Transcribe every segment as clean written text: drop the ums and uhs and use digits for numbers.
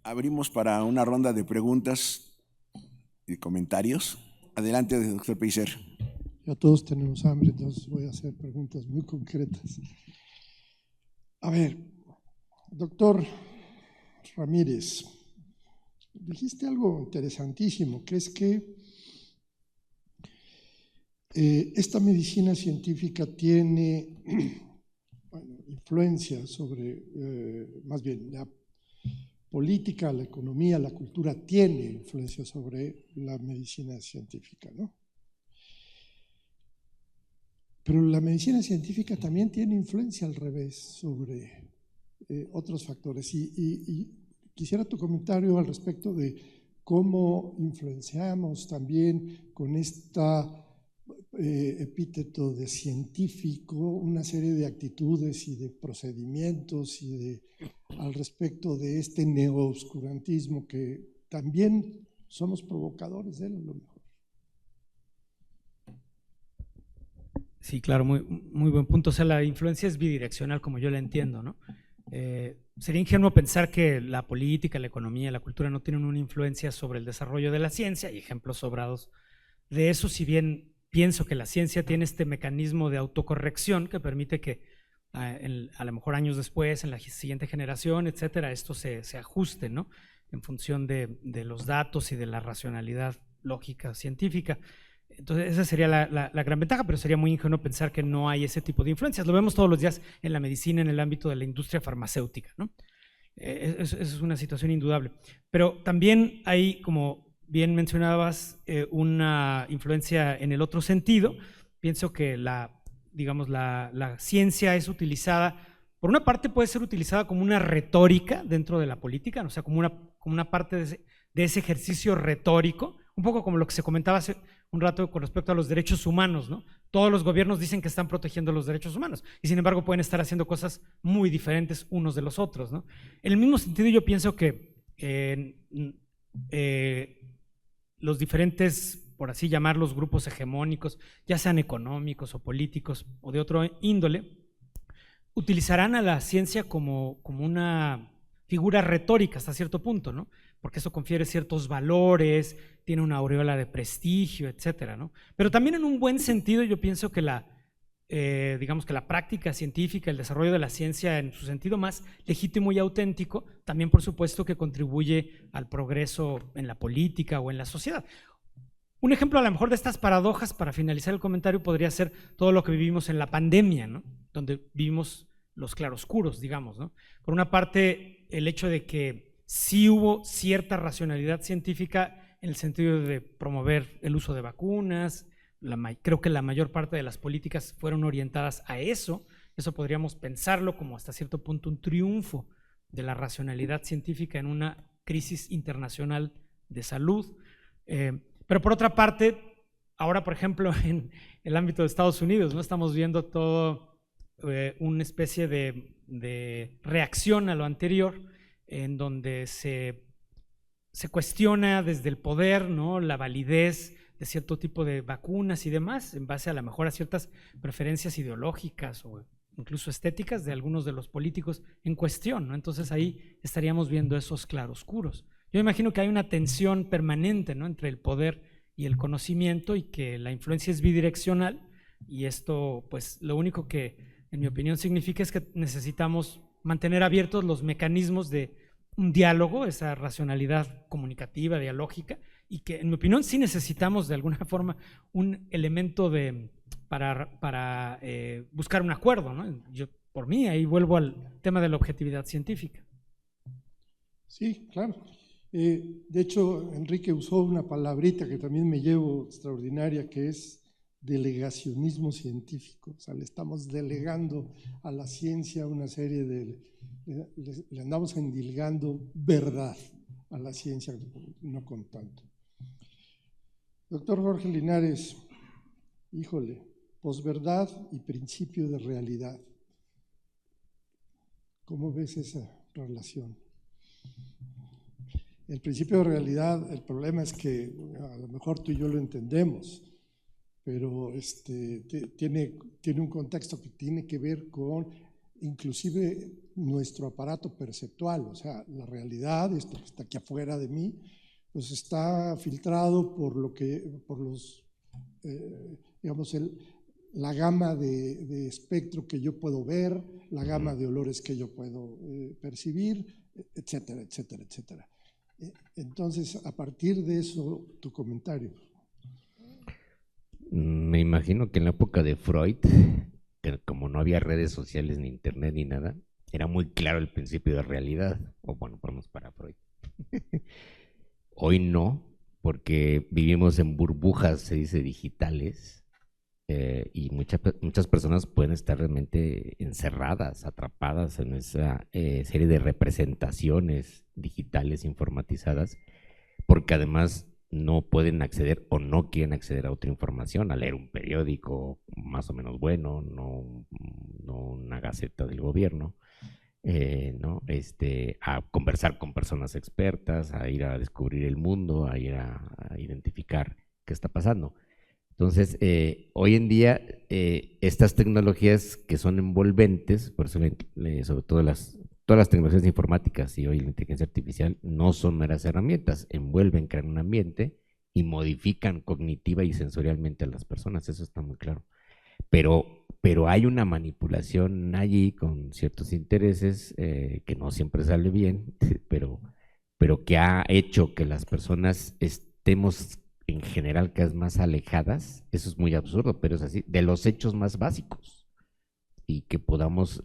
Abrimos para una ronda de preguntas y comentarios. Adelante, doctor Pellicer. Ya todos tenemos hambre, entonces voy a hacer preguntas muy concretas. A ver, doctor Ramírez, dijiste algo interesantísimo, que es que esta medicina científica tiene influencia sobre, más bien, la política, la economía, la cultura tiene influencia sobre la medicina científica, ¿no? Pero la medicina científica también tiene influencia al revés sobre otros factores. Y quisiera tu comentario al respecto de cómo influenciamos también con esta epíteto de científico una serie de actitudes y de procedimientos al respecto de este neoobscurantismo que también somos provocadores de él, a lo mejor. Sí, claro, muy buen punto. O sea, la influencia es bidireccional, como yo la entiendo, ¿no? Sería ingenuo pensar que la política, la economía, la cultura no tienen una influencia sobre el desarrollo de la ciencia. Hay ejemplos sobrados de eso, si bien pienso que la ciencia tiene este mecanismo de autocorrección que permite que a lo mejor años después, en la siguiente generación, etcétera, esto se ajuste, ¿no? En función de los datos y de la racionalidad lógica científica. Entonces esa sería la gran ventaja, pero sería muy ingenuo pensar que no hay ese tipo de influencias. Lo vemos todos los días en la medicina, en el ámbito de la industria farmacéutica, ¿no? Es una situación indudable. Pero también hay, como bien mencionabas, una influencia en el otro sentido. Pienso que digamos, la ciencia es utilizada, por una parte puede ser utilizada como una retórica dentro de la política, o sea, como una parte de ese ejercicio retórico, un poco como lo que se comentaba hace un rato con respecto a los derechos humanos, ¿no? Todos los gobiernos dicen que están protegiendo los derechos humanos y sin embargo pueden estar haciendo cosas muy diferentes unos de los otros, ¿no? En el mismo sentido yo pienso que los diferentes, por así llamarlos, grupos hegemónicos, ya sean económicos o políticos o de otro índole, utilizarán a la ciencia como una figura retórica hasta cierto punto, ¿no? Porque eso confiere ciertos valores, tiene una aureola de prestigio, etcétera, ¿no? Pero también en un buen sentido yo pienso que digamos que la práctica científica, el desarrollo de la ciencia en su sentido más legítimo y auténtico, también por supuesto que contribuye al progreso en la política o en la sociedad. Un ejemplo a lo mejor de estas paradojas para finalizar el comentario podría ser todo lo que vivimos en la pandemia, ¿no? Donde vivimos los claroscuros, digamos, ¿no? Por una parte, el hecho de que sí hubo cierta racionalidad científica en el sentido de promover el uso de vacunas, creo que la mayor parte de las políticas fueron orientadas a eso podríamos pensarlo como hasta cierto punto un triunfo de la racionalidad científica en una crisis internacional de salud. Pero por otra parte, ahora por ejemplo en el ámbito de Estados Unidos, ¿no? Estamos viendo todo una especie de reacción a lo anterior, en donde se cuestiona desde el poder, ¿no? La validez de cierto tipo de vacunas y demás, en base a lo mejor a ciertas preferencias ideológicas o incluso estéticas de algunos de los políticos en cuestión, ¿no? Entonces ahí estaríamos viendo esos claroscuros. Yo imagino que hay una tensión permanente, ¿no? Entre el poder y el conocimiento, y que la influencia es bidireccional, y esto pues lo único que en mi opinión significa es que necesitamos mantener abiertos los mecanismos de un diálogo, esa racionalidad comunicativa, dialógica, y que en mi opinión sí necesitamos de alguna forma un elemento para buscar un acuerdo, ¿no? Yo, por mí, ahí vuelvo al tema de la objetividad científica. Sí, claro. De hecho, Enrique usó una palabrita que también me llevo extraordinaria, que es delegacionismo científico. O sea, le estamos delegando a la ciencia una serie le andamos endilgando verdad a la ciencia, no con tanto. Doctor Jorge Linares, híjole, posverdad y principio de realidad. ¿Cómo ves esa relación? El principio de realidad, el problema es que a lo mejor tú y yo lo entendemos, pero tiene un contexto que tiene que ver con inclusive nuestro aparato perceptual, o sea, la realidad, esto que está aquí afuera de mí, pues está filtrado por los, digamos, la gama de espectro que yo puedo ver, la gama de olores que yo puedo percibir, etcétera, etcétera, etcétera. Entonces, a partir de eso, tu comentario. Me imagino que en la época de Freud, que como no había redes sociales ni internet ni nada, era muy claro el principio de realidad, o bueno, ponemos para Freud. Hoy no, porque vivimos en burbujas, se dice, digitales, y muchas personas pueden estar realmente encerradas, atrapadas en esa serie de representaciones digitales informatizadas, porque además no pueden acceder o no quieren acceder a otra información, a leer un periódico más o menos bueno, no una gaceta del gobierno, ¿no? A conversar con personas expertas, a ir a descubrir el mundo, a ir a identificar qué está pasando. Entonces, hoy en día, estas tecnologías que son envolventes, por eso sobre todo todas las tecnologías informáticas y hoy la inteligencia artificial no son meras herramientas, envuelven, crean un ambiente y modifican cognitiva y sensorialmente a las personas, eso está muy claro. Pero hay una manipulación allí con ciertos intereses que no siempre sale bien, pero que ha hecho que las personas estemos en general cada vez más alejadas, eso es muy absurdo, pero es así, de los hechos más básicos, y que podamos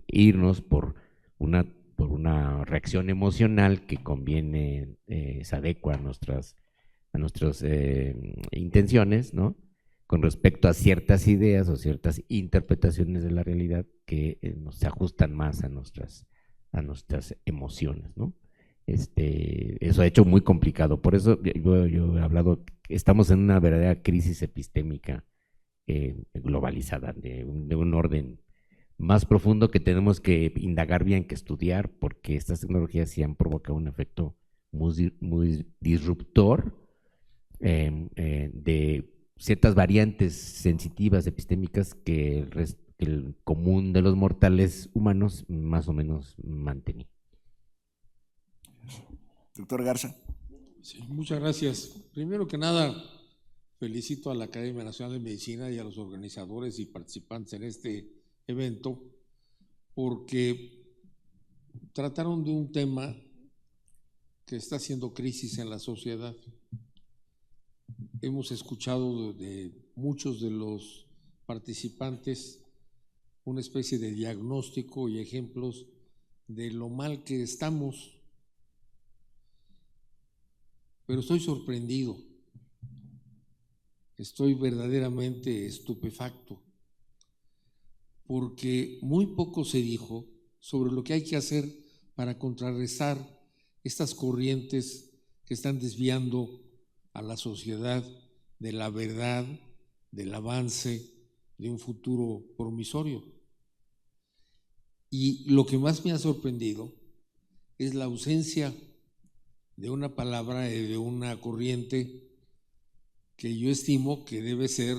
irnos por una reacción emocional que conviene, se adecua a nuestras intenciones, ¿no? Con respecto a ciertas ideas o ciertas interpretaciones de la realidad que se ajustan más a nuestras emociones, ¿no? Eso ha hecho muy complicado. Por eso yo he hablado, estamos en una verdadera crisis epistémica globalizada, de un orden más profundo que tenemos que indagar bien, que estudiar, porque estas tecnologías sí han provocado un efecto muy disruptor de ciertas variantes sensitivas epistémicas que el común de los mortales humanos más o menos mantenía. Doctor Garza. Sí, muchas gracias. Primero que nada, felicito a la Academia Nacional de Medicina y a los organizadores y participantes en este evento, porque trataron de un tema que está haciendo crisis en la sociedad. Hemos escuchado de muchos de los participantes una especie de diagnóstico y ejemplos de lo mal que estamos. Pero estoy sorprendido, estoy verdaderamente estupefacto, porque muy poco se dijo sobre lo que hay que hacer para contrarrestar estas corrientes que están desviando a la sociedad de la verdad, del avance, de un futuro promisorio. Y lo que más me ha sorprendido es la ausencia de una palabra y de una corriente que yo estimo que debe ser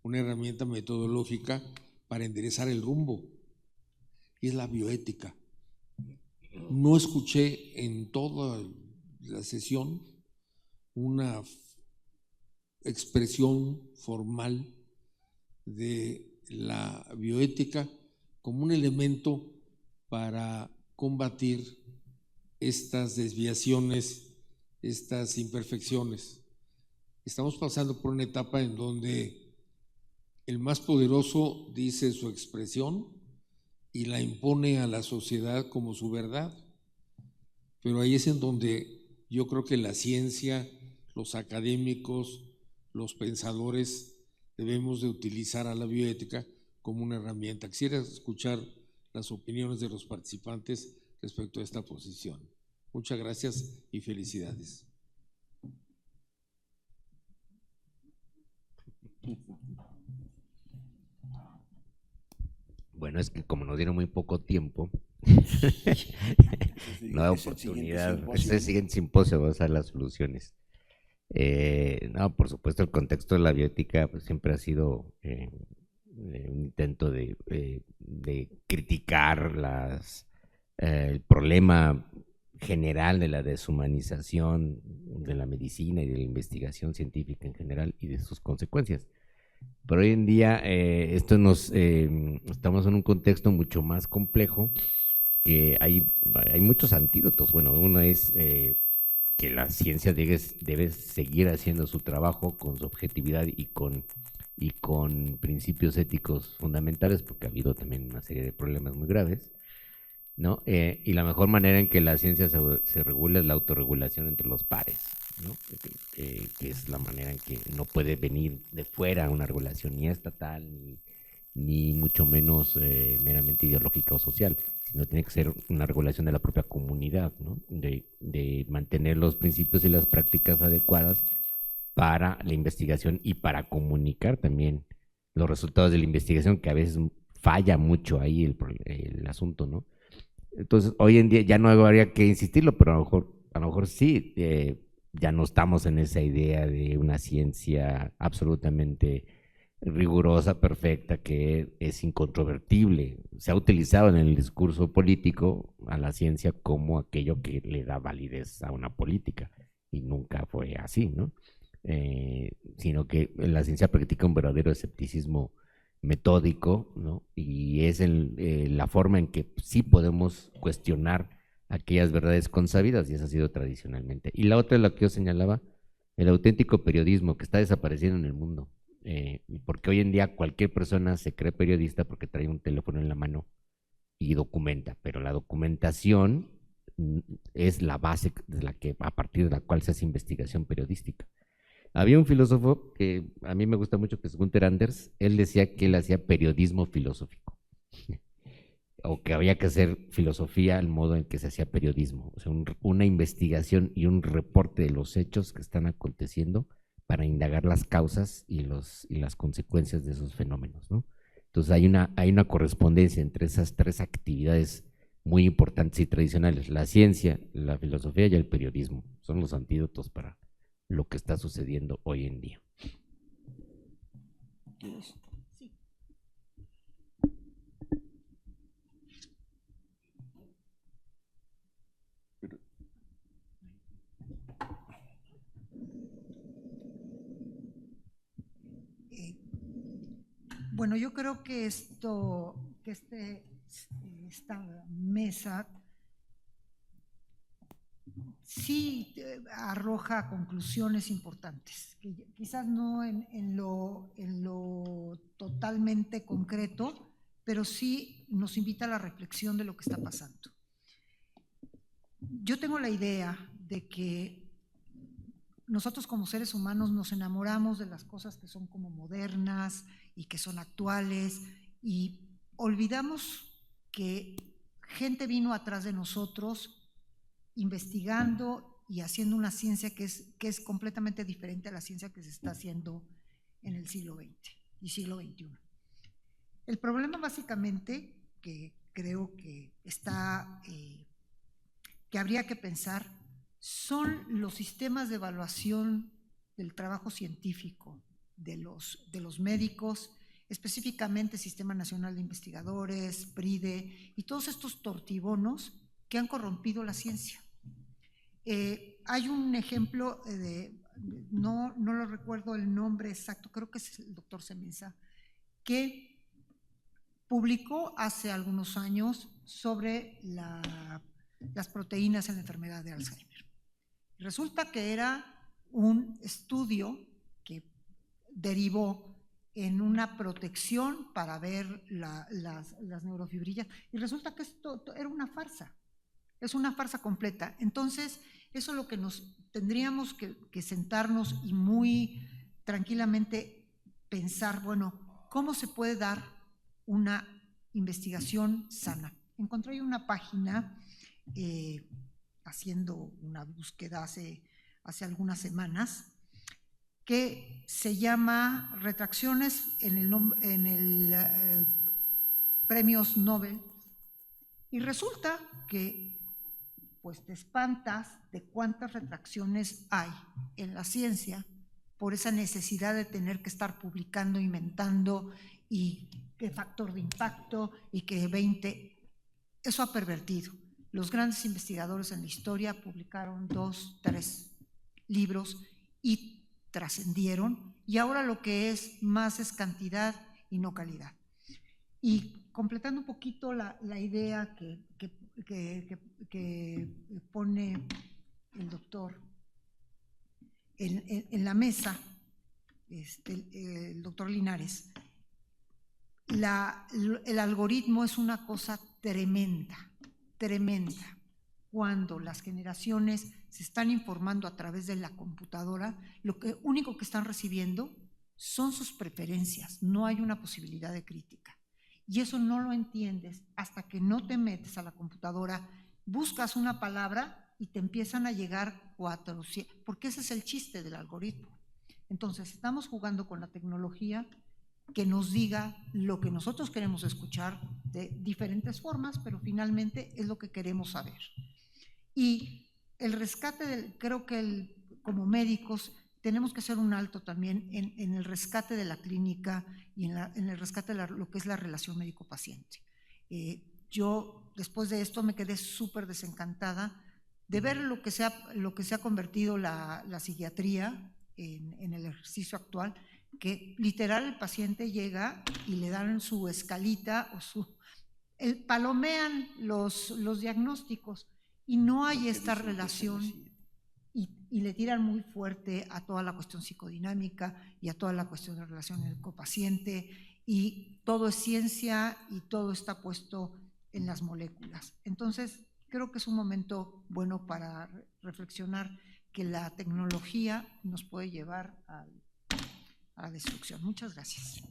una herramienta metodológica para enderezar el rumbo, y es la bioética. No escuché en toda la sesión una expresión formal de la bioética como un elemento para combatir estas desviaciones, estas imperfecciones. Estamos pasando por una etapa en donde el más poderoso dice su expresión y la impone a la sociedad como su verdad, pero ahí es en donde yo creo que la ciencia, los académicos, los pensadores debemos de utilizar a la bioética como una herramienta. Quisiera escuchar las opiniones de los participantes respecto a esta posición. Muchas gracias y felicidades. Bueno, es que como nos dieron muy poco tiempo, no da oportunidad. Es el siguiente simposio, vamos a ver las soluciones. No, por supuesto, el contexto de la bioética pues, siempre ha sido un intento de de criticar el problema general de la deshumanización de la medicina y de la investigación científica en general y de sus consecuencias. Pero hoy en día estamos en un contexto mucho más complejo, que hay muchos antídotos. Bueno, uno es que la ciencia debe seguir haciendo su trabajo con su objetividad y con principios éticos fundamentales, porque ha habido también una serie de problemas muy graves, ¿no? Y la mejor manera en que la ciencia se regula es la autorregulación entre los pares, ¿no? Que es la manera en que no puede venir de fuera una regulación ni estatal, ni mucho menos meramente ideológica o social, sino tiene que ser una regulación de la propia comunidad, ¿no? De mantener los principios y las prácticas adecuadas para la investigación y para comunicar también los resultados de la investigación, que a veces falla mucho ahí el asunto, ¿no? Entonces, hoy en día ya no habría que insistirlo, pero a lo mejor sí, ya no estamos en esa idea de una ciencia absolutamente rigurosa, perfecta, que es incontrovertible. Se ha utilizado en el discurso político a la ciencia como aquello que le da validez a una política, y nunca fue así, ¿no? Sino que la ciencia practica un verdadero escepticismo metódico, ¿no? Y es la forma en que sí podemos cuestionar aquellas verdades consabidas, y eso ha sido tradicionalmente. Y la otra es la que yo señalaba, el auténtico periodismo, que está desapareciendo en el mundo, porque hoy en día cualquier persona se cree periodista porque trae un teléfono en la mano y documenta, pero la documentación es la base a partir de la cual se hace investigación periodística. Había un filósofo que a mí me gusta mucho, que es Gunther Anders. Él decía que él hacía periodismo filosófico, o que había que hacer filosofía al modo en que se hacía periodismo, o sea, una investigación y un reporte de los hechos que están aconteciendo para indagar las causas y las consecuencias de esos fenómenos, ¿no? Entonces hay una correspondencia entre esas tres actividades muy importantes y tradicionales: la ciencia, la filosofía y el periodismo. Son los antídotos para lo que está sucediendo hoy en día. Sí. Bueno, yo creo que esta mesa sí arroja conclusiones importantes, que quizás no en lo totalmente concreto, pero sí nos invita a la reflexión de lo que está pasando. Yo tengo la idea de que nosotros como seres humanos nos enamoramos de las cosas que son como modernas y que son actuales, y olvidamos que gente vino atrás de nosotros investigando y haciendo una ciencia que es completamente diferente a la ciencia que se está haciendo en el siglo XX y siglo XXI. El problema básicamente que creo que que habría que pensar son los sistemas de evaluación del trabajo científico de los médicos, específicamente Sistema Nacional de Investigadores, PRIDE y todos estos tortibonos que han corrompido la ciencia. Hay un ejemplo, no lo recuerdo el nombre exacto, creo que es el doctor Semenza, que publicó hace algunos años sobre las proteínas en la enfermedad de Alzheimer. Resulta que era un estudio que derivó en una protección para ver las neurofibrillas, y resulta que esto era una farsa. Es una farsa completa. Entonces, eso es lo que nos tendríamos que sentarnos y muy tranquilamente pensar, bueno, ¿cómo se puede dar una investigación sana? Encontré una página haciendo una búsqueda hace algunas semanas que se llama Retracciones en el Premios Nobel, y resulta que pues te espantas de cuántas retracciones hay en la ciencia por esa necesidad de tener que estar publicando, inventando y que factor de impacto y que 20. Eso ha pervertido. Los grandes investigadores en la historia publicaron 2, 3 libros y trascendieron, y ahora lo que es más es cantidad y no calidad. Y completando un poquito la idea que pone el doctor en la mesa, el doctor Linares, el algoritmo es una cosa tremenda, tremenda. Cuando las generaciones se están informando a través de la computadora, lo único que están recibiendo son sus preferencias, no hay una posibilidad de crítica. Y eso no lo entiendes hasta que no te metes a la computadora, buscas una palabra y te empiezan a llegar 400, porque ese es el chiste del algoritmo. Entonces, estamos jugando con la tecnología que nos diga lo que nosotros queremos escuchar de diferentes formas, pero finalmente es lo que queremos saber. Y el rescate, creo que como médicos tenemos que hacer un alto también en el rescate de la clínica y en el rescate de lo que es la relación médico-paciente. Yo, después de esto, me quedé súper desencantada de ver lo que se ha convertido la psiquiatría en el ejercicio actual, que literal el paciente llega y le dan su escalita o palomean los diagnósticos y no hay esta relación y le tiran muy fuerte a toda la cuestión psicodinámica y a toda la cuestión de relación médico-paciente, y todo es ciencia y todo está puesto en las moléculas. Entonces, creo que es un momento bueno para reflexionar que la tecnología nos puede llevar a la destrucción. Muchas gracias.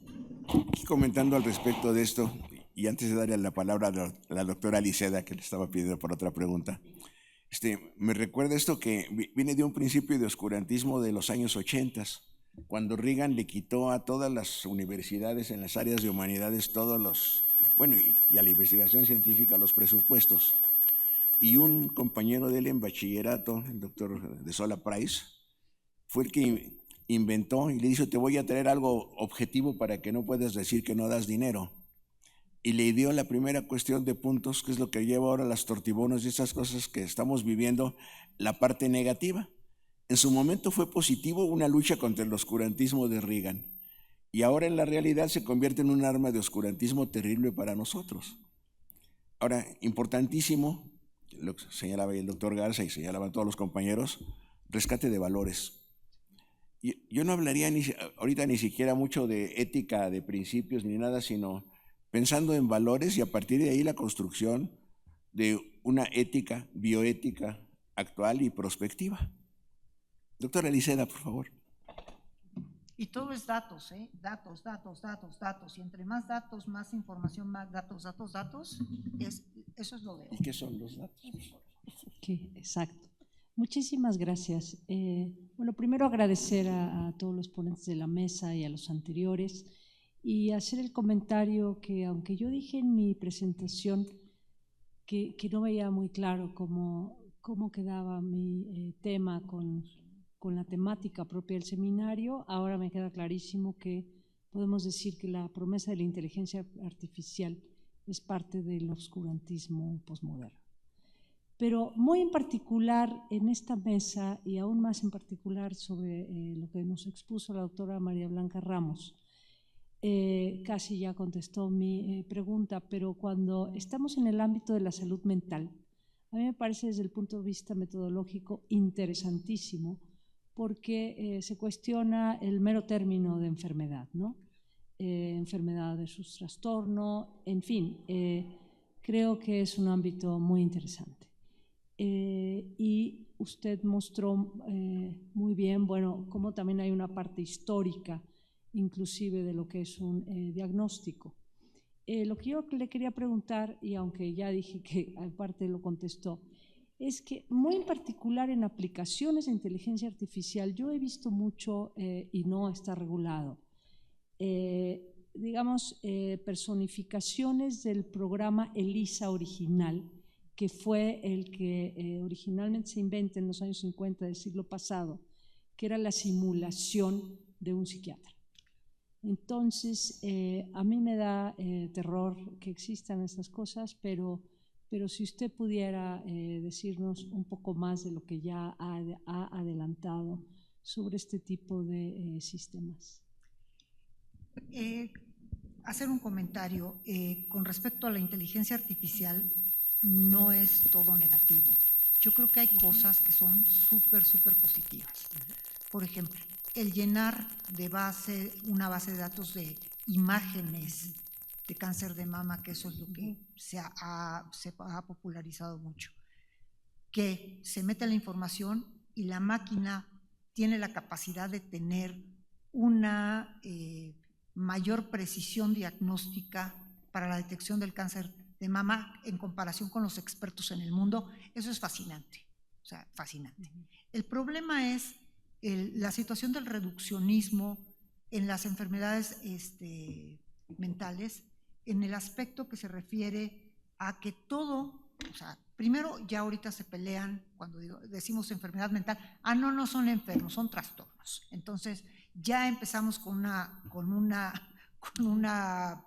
Aquí comentando al respecto de esto, y antes de darle la palabra a la doctora Liceda, que le estaba pidiendo por otra pregunta, me recuerda esto que viene de un principio de oscurantismo de los años 80, cuando Reagan le quitó a todas las universidades en las áreas de humanidades y a la investigación científica los presupuestos. Y un compañero de él en bachillerato, el doctor de Sola Price, fue el que inventó y le dijo: te voy a traer algo objetivo para que no puedas decir que no das dinero. Y le dio la primera cuestión de puntos, que es lo que lleva ahora las tortibonos y esas cosas que estamos viviendo, la parte negativa. En su momento fue positivo, una lucha contra el oscurantismo de Reagan, y ahora en la realidad se convierte en un arma de oscurantismo terrible para nosotros. Ahora, importantísimo, lo que señalaba el doctor Garza y señalaban todos los compañeros, rescate de valores. Yo no hablaría ahorita ni siquiera mucho de ética, de principios ni nada, sino pensando en valores y a partir de ahí la construcción de una ética, bioética actual y prospectiva. Doctora Liceda, por favor. Y todo es datos, ¿eh? Datos, datos, datos, datos. Y entre más datos, más información, más datos, datos, datos. Eso es lo de hoy. ¿Y qué son los datos? Sí, exacto. Muchísimas gracias. Bueno, primero agradecer a todos los ponentes de la mesa y a los anteriores y hacer el comentario que, aunque yo dije en mi presentación que no veía muy claro cómo quedaba mi tema con la temática propia del seminario, ahora me queda clarísimo que podemos decir que la promesa de la inteligencia artificial es parte del oscurantismo posmoderno. Pero muy en particular en esta mesa y aún más en particular sobre lo que nos expuso la doctora María Blanca Ramos, casi ya contestó mi pregunta, pero cuando estamos en el ámbito de la salud mental, a mí me parece desde el punto de vista metodológico interesantísimo porque se cuestiona el mero término de enfermedad, ¿no? Enfermedad versus trastorno, en fin, creo que es un ámbito muy interesante. Y usted mostró muy bien, bueno, cómo también hay una parte histórica, inclusive de lo que es un diagnóstico. Lo que yo le quería preguntar, y aunque ya dije que aparte lo contestó, es que muy en particular en aplicaciones de inteligencia artificial yo he visto mucho y no está regulado, digamos, personificaciones del programa ELISA original, que fue el que originalmente se inventa en los años 50 del siglo pasado, que era la simulación de un psiquiatra. Entonces, a mí me da terror que existan estas cosas, pero si usted pudiera decirnos un poco más de lo que ya ha adelantado sobre este tipo de sistemas. Hacer un comentario con respecto a la inteligencia artificial. No es todo negativo. Yo creo que hay cosas que son súper positivas. Por ejemplo, el llenar de una base de datos de imágenes de cáncer de mama, que eso es lo que se ha popularizado mucho. Que se mete la información y la máquina tiene la capacidad de tener una mayor precisión diagnóstica para la detección del cáncer de mama en comparación con los expertos en el mundo. Eso es fascinante, o sea, fascinante. El problema es la situación del reduccionismo en las enfermedades mentales, en el aspecto que se refiere a que todo, o sea, primero ya ahorita se pelean cuando decimos enfermedad mental, no son enfermos, son trastornos. Entonces ya empezamos con un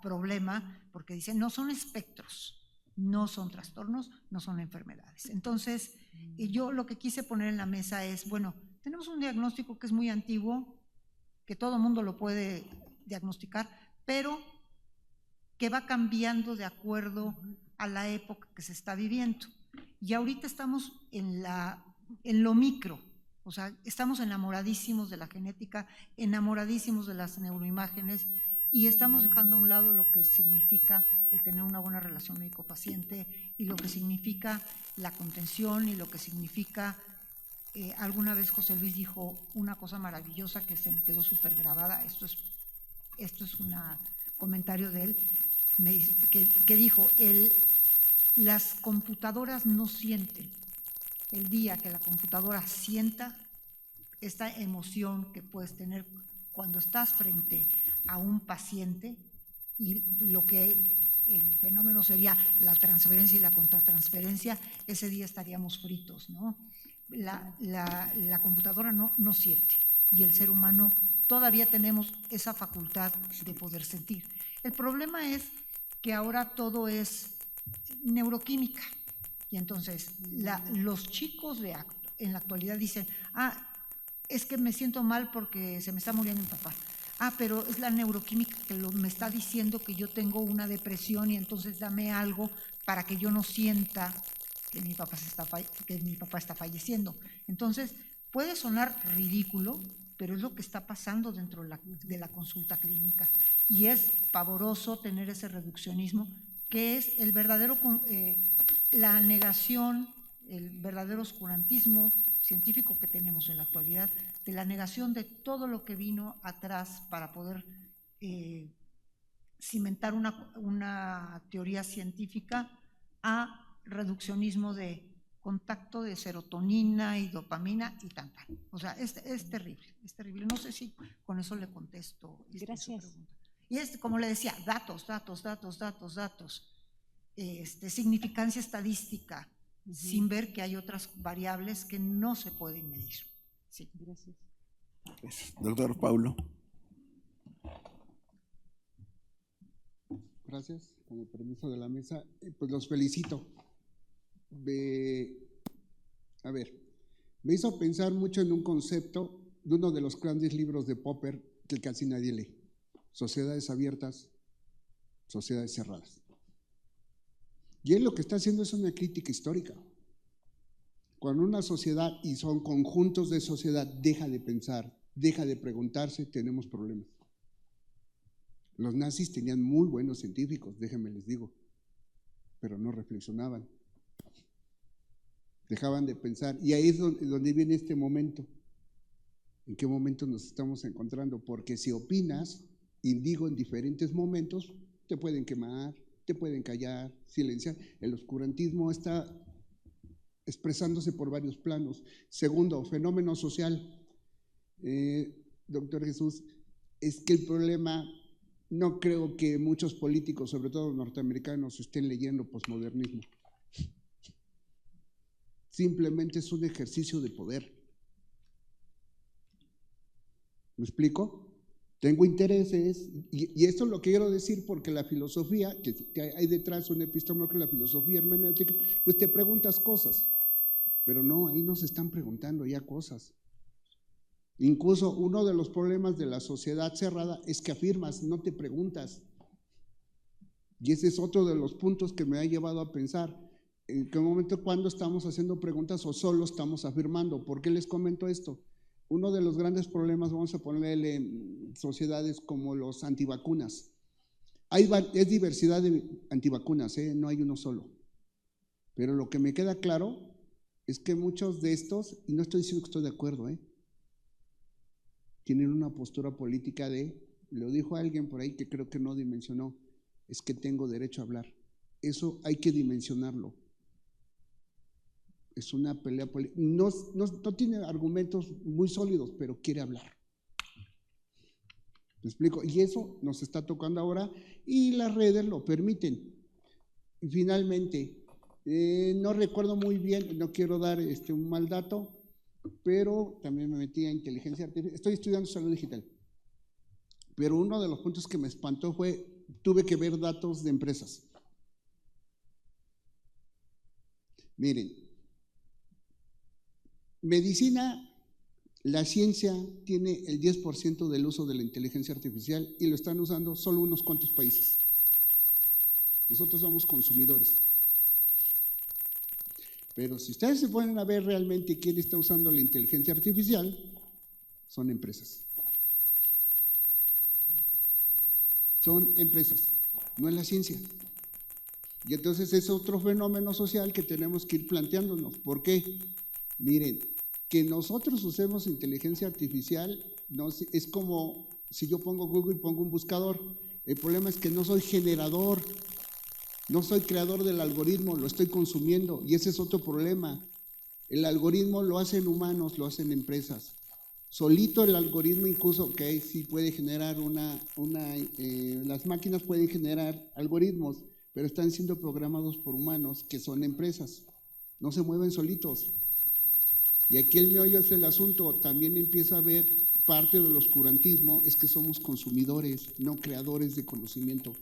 problema, porque dicen, no son espectros, no son trastornos, no son enfermedades. Entonces, yo lo que quise poner en la mesa es, bueno, tenemos un diagnóstico que es muy antiguo, que todo el mundo lo puede diagnosticar, pero que va cambiando de acuerdo a la época que se está viviendo. Y ahorita estamos en lo micro, o sea, estamos enamoradísimos de la genética, enamoradísimos de las neuroimágenes, y estamos dejando a un lado lo que significa el tener una buena relación médico-paciente y lo que significa la contención y lo que significa, alguna vez José Luis dijo una cosa maravillosa que se me quedó súper grabada, esto es un comentario de él, que dijo, las computadoras no sienten. El día que la computadora sienta esta emoción que puedes tener cuando estás frente a un paciente, y lo que el fenómeno sería la transferencia y la contratransferencia, ese día estaríamos fritos, ¿no? La computadora no siente, y el ser humano todavía tenemos esa facultad de poder sentir. El problema es que ahora todo es neuroquímica, y entonces los chicos en la actualidad dicen, es que me siento mal porque se me está muriendo mi papá. Pero es la neuroquímica que me está diciendo que yo tengo una depresión, y entonces dame algo para que yo no sienta que mi papá está falleciendo. Entonces, puede sonar ridículo, pero es lo que está pasando dentro de la consulta clínica. Y es pavoroso tener ese reduccionismo, que es el verdadero, la negación, el verdadero oscurantismo científico que tenemos en la actualidad, de la negación de todo lo que vino atrás para poder cimentar una teoría científica, a reduccionismo de contacto de serotonina y dopamina y tal. O sea, es terrible, es terrible. No sé si con eso le contesto. Gracias. Y como le decía, datos, significancia estadística, sin ver que hay otras variables que no se pueden medir. Sí. Gracias. Doctor Paulo. Gracias, con el permiso de la mesa, pues los felicito. Me hizo pensar mucho en un concepto de uno de los grandes libros de Popper que casi nadie lee: sociedades abiertas, sociedades cerradas. Y él lo que está haciendo es una crítica histórica. Cuando una sociedad, y son conjuntos de sociedad, deja de pensar, deja de preguntarse, tenemos problemas. Los nazis tenían muy buenos científicos, déjenme les digo, pero no reflexionaban. Dejaban de pensar, y ahí es donde viene este momento. ¿En qué momento nos estamos encontrando? Porque si opinas, y digo en diferentes momentos, te pueden quemar, te pueden callar, silenciar. El oscurantismo está expresándose por varios planos. Segundo, fenómeno social. Doctor Jesús, es que el problema, no creo que muchos políticos, sobre todo norteamericanos, estén leyendo posmodernismo. Simplemente es un ejercicio de poder. ¿Me explico? Tengo intereses, y esto lo quiero decir porque la filosofía, que hay detrás una epistemología, la filosofía hermenéutica, pues te preguntas cosas, pero no, ahí nos están preguntando ya cosas. Incluso uno de los problemas de la sociedad cerrada es que afirmas, no te preguntas. Y ese es otro de los puntos que me ha llevado a pensar, en qué momento, cuando estamos haciendo preguntas o solo estamos afirmando. ¿Por qué les comento esto? Uno de los grandes problemas, vamos a ponerle en sociedades como los antivacunas. Es diversidad de antivacunas, no hay uno solo. Pero lo que me queda claro es que muchos de estos, y no estoy diciendo que estoy de acuerdo, tienen una postura política lo dijo alguien por ahí que creo que no dimensionó, es que tengo derecho a hablar. Eso hay que dimensionarlo. Es una pelea política. No tiene argumentos muy sólidos, pero quiere hablar. ¿Me explico? Y eso nos está tocando ahora y las redes lo permiten. Y finalmente, no recuerdo muy bien, no quiero dar un mal dato, pero también me metí a inteligencia artificial. Estoy estudiando salud digital. Pero uno de los puntos que me espantó fue, tuve que ver datos de empresas. Miren, medicina, la ciencia tiene el 10% del uso de la inteligencia artificial y lo están usando solo unos cuantos países. Nosotros somos consumidores. Pero si ustedes se ponen a ver realmente quién está usando la inteligencia artificial, son empresas. Son empresas, no es la ciencia. Y entonces es otro fenómeno social que tenemos que ir planteándonos. ¿Por qué? Miren, que nosotros usemos inteligencia artificial es como si yo pongo Google y pongo un buscador. El problema es que no soy generador, no soy creador del algoritmo, lo estoy consumiendo, y ese es otro problema. El algoritmo lo hacen humanos, lo hacen empresas. Solito el algoritmo incluso, sí puede generar las máquinas pueden generar algoritmos, pero están siendo programados por humanos que son empresas, no se mueven solitos. Y aquí el meollo es el asunto, también empieza a ver parte del oscurantismo, es que somos consumidores, no creadores de conocimiento.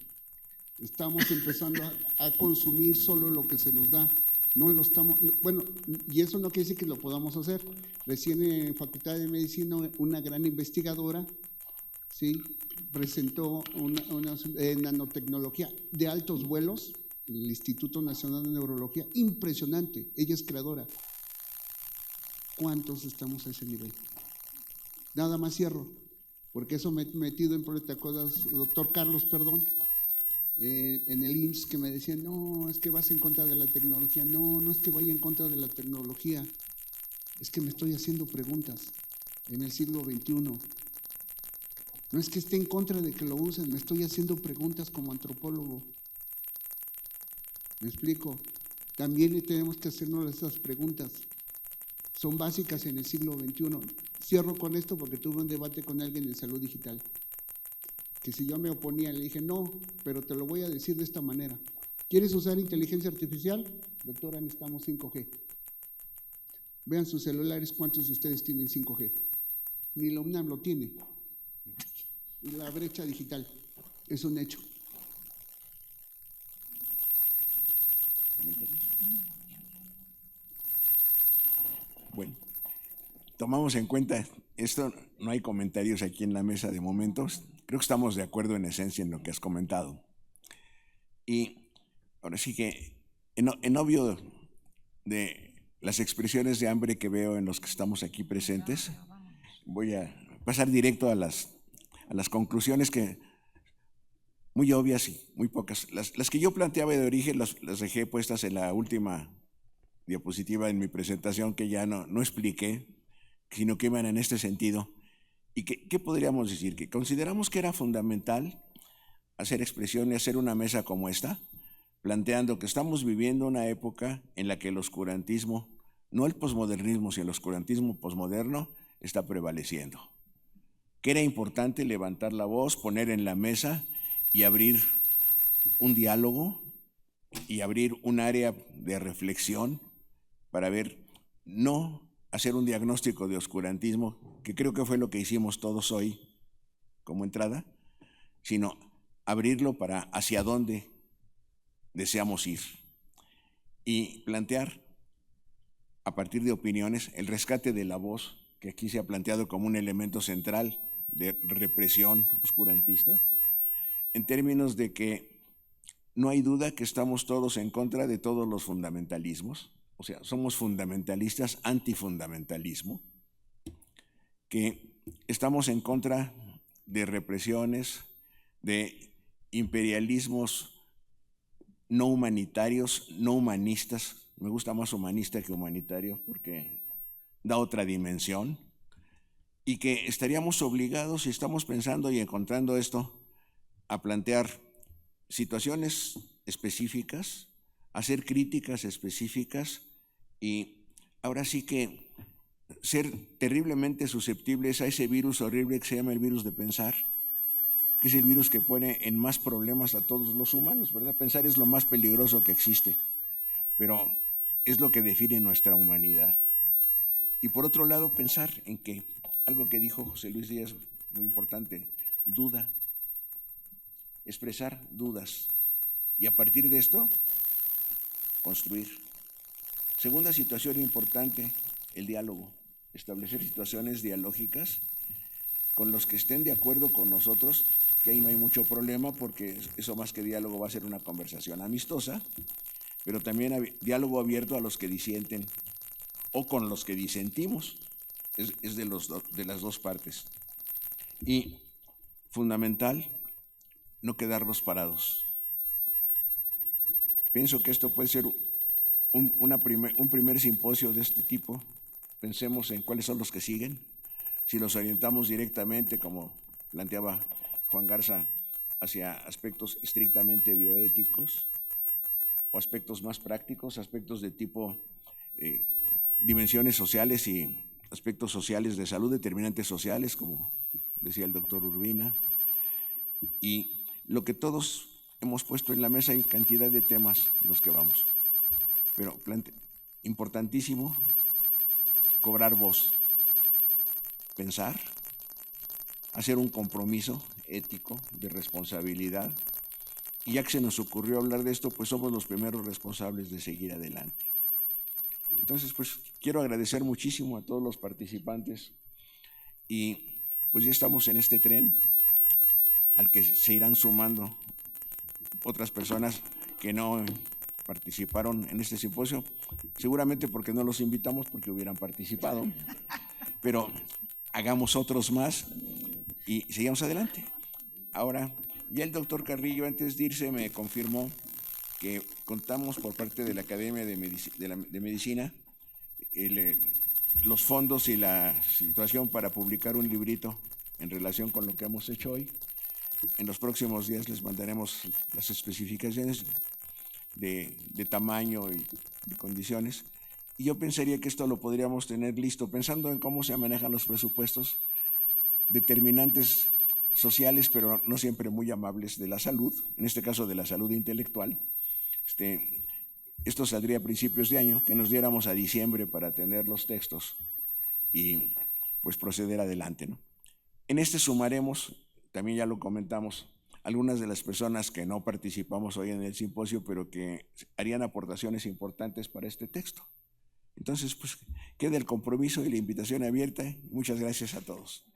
Estamos empezando a consumir solo lo que se nos da, bueno, y eso no quiere decir que lo podamos hacer. Recién en Facultad de Medicina una gran investigadora, ¿sí?, presentó una nanotecnología de altos vuelos, el Instituto Nacional de Neurología, impresionante, ella es creadora. ¿Cuántos estamos a ese nivel? Nada más cierro, porque eso me he metido en problemas. ¿Te acuerdas, doctor Carlos, perdón? En el IMSS, que me decían, no, es que vas en contra de la tecnología. No, no es que vaya en contra de la tecnología, es que me estoy haciendo preguntas en el siglo XXI. No es que esté en contra de que lo usen, me estoy haciendo preguntas como antropólogo. ¿Me explico? También tenemos que hacernos esas preguntas. Son básicas en el siglo XXI. Cierro con esto porque tuve un debate con alguien en salud digital, que si yo me oponía, le dije, no, pero te lo voy a decir de esta manera. ¿Quieres usar inteligencia artificial? Doctora, necesitamos 5G. Vean sus celulares, ¿cuántos de ustedes tienen 5G? Ni la UNAM lo tiene. Y la brecha digital es un hecho. Bueno, tomamos en cuenta esto, no hay comentarios aquí en la mesa de momentos. Creo que estamos de acuerdo en esencia en lo que has comentado. Y ahora sí que, en obvio de las expresiones de hambre que veo en los que estamos aquí presentes, voy a pasar directo a las conclusiones que, muy obvias y muy pocas. Las que yo planteaba de origen las dejé puestas en la última diapositiva en mi presentación, que ya no expliqué, sino que iban en este sentido. ¿Y qué podríamos decir? Que consideramos que era fundamental hacer expresión y hacer una mesa como esta, planteando que estamos viviendo una época en la que el oscurantismo, no el posmodernismo, sino el oscurantismo posmoderno, está prevaleciendo. Que era importante levantar la voz, poner en la mesa y abrir un diálogo y abrir un área de reflexión para ver, no hacer un diagnóstico de oscurantismo, que creo que fue lo que hicimos todos hoy, como entrada, sino abrirlo para hacia dónde deseamos ir y plantear a partir de opiniones el rescate de la voz, que aquí se ha planteado como un elemento central de represión oscurantista, en términos de que no hay duda que estamos todos en contra de todos los fundamentalismos, o sea, somos fundamentalistas antifundamentalismo, que estamos en contra de represiones, de imperialismos no humanitarios, no humanistas. Me gusta más humanista que humanitario porque da otra dimensión, y que estaríamos obligados, si estamos pensando y encontrando esto, a plantear situaciones específicas, hacer críticas específicas y ahora sí que ser terriblemente susceptibles a ese virus horrible que se llama el virus de pensar, que es el virus que pone en más problemas a todos los humanos, ¿verdad? Pensar es lo más peligroso que existe, pero es lo que define nuestra humanidad. Y por otro lado, pensar en que, algo que dijo José Luis Díaz, muy importante, duda, expresar dudas, y a partir de esto, construir. Segunda situación importante, el diálogo, establecer situaciones dialógicas con los que estén de acuerdo con nosotros, que ahí no hay mucho problema porque eso más que diálogo va a ser una conversación amistosa, pero también diálogo abierto a los que disienten o con los que disentimos, es de las dos partes. Y fundamental, no quedarnos parados. Pienso que esto puede ser un primer simposio de este tipo. Pensemos en cuáles son los que siguen. Si los orientamos directamente, como planteaba Juan Garza, hacia aspectos estrictamente bioéticos o aspectos más prácticos, aspectos de tipo dimensiones sociales y aspectos sociales de salud, determinantes sociales, como decía el doctor Urbina, y lo que todos hemos puesto en la mesa en cantidad de temas en los que vamos. Pero importantísimo, cobrar voz, pensar, hacer un compromiso ético de responsabilidad, y ya que se nos ocurrió hablar de esto, pues somos los primeros responsables de seguir adelante. Entonces, pues quiero agradecer muchísimo a todos los participantes y pues ya estamos en este tren al que se irán sumando otras personas que no participaron en este simposio, seguramente porque no los invitamos porque hubieran participado, pero hagamos otros más y sigamos adelante. Ahora, ya el doctor Carrillo, antes de irse, me confirmó que contamos por parte de la Academia de Medicina los fondos y la situación para publicar un librito en relación con lo que hemos hecho hoy. En los próximos días les mandaremos las especificaciones de tamaño y de condiciones. Y yo pensaría que esto lo podríamos tener listo, pensando en cómo se manejan los presupuestos, determinantes sociales, pero no siempre muy amables, de la salud, en este caso de la salud intelectual. Esto saldría a principios de año, que nos diéramos a diciembre para tener los textos y pues proceder adelante, ¿no? En este sumaremos, también ya lo comentamos, algunas de las personas que no participamos hoy en el simposio, pero que harían aportaciones importantes para este texto. Entonces, pues queda el compromiso y la invitación abierta. Muchas gracias a todos.